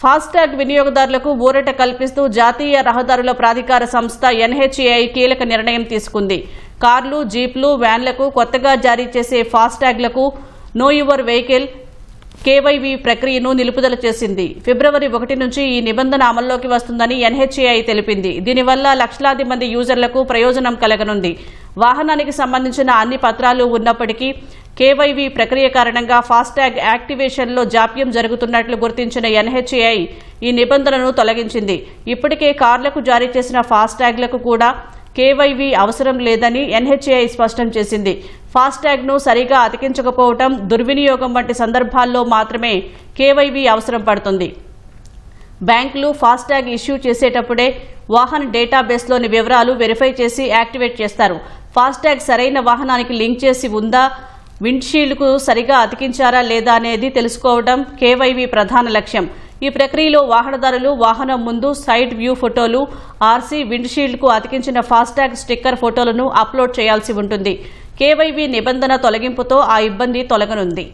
FASTag వినియోగదారులకు ఊరట కల్పిస్తూ జాతీయ రహదారుల ప్రాధికార సంస్థ NHAI కీలక నిర్ణయం తీసుకుంది. కార్లు, జీప్లు, వ్యాన్లకు కొత్తగా జారీ చేసే ఫాస్టాగ్లకు నో యువర్ వెహికల్ KYV ప్రక్రియను నిలుపుదల చేసింది. ఫిబ్రవరి 1 నుంచి ఈ నిబంధన అమల్లోకి వస్తుందని NHAI తెలిపింది. దీనివల్ల లక్షలాది మంది యూజర్లకు ప్రయోజనం కలగనుంది. వాహనానికి సంబంధించిన అన్ని పత్రాలు ఉన్నప్పటికీ KYV ప్రక్రియ కారణంగా ఫాస్టాగ్ యాక్టివేషన్లో జాప్యం జరుగుతున్నట్లు గుర్తించిన NHAI ఈ నిబంధనను తొలగించింది. ఇప్పటికే కార్లకు జారీ చేసిన ఫాస్టాగ్లకు కూడా KYV అవసరం లేదని NHAI స్పష్టం చేసింది. ఫాస్టాగ్ను సరిగా అతికించకపోవడం, దుర్వినియోగం వంటి సందర్భాల్లో మాత్రమే KYV అవసరం పడుతుంది. బ్యాంకులు ఫాస్టాగ్ ఇష్యూ చేసేటప్పుడే వాహన డేటాబేస్లోని వివరాలు వెరిఫై చేసి యాక్టివేట్ చేస్తారు. ఫాస్టాగ్ సరైన వాహనానికి లింక్ చేసి ఉందా, విండ్షీల్డ్కు సరిగా అతికించారా లేదా అనేది తెలుసుకోవడం KYV ప్రధాన లక్ష్యం. ఈ ప్రక్రియలో వాహనదారులు వాహనం ముందు సైడ్ వ్యూ ఫోటోలు, RC, విండ్షీల్డ్కు అతికించిన ఫాస్టాగ్ స్టిక్కర్ ఫోటోలను అప్లోడ్ చేయాల్సి ఉంటుంది. KYV నిబంధన తొలగింపుతో ఆ ఇబ్బంది తొలగనుంది.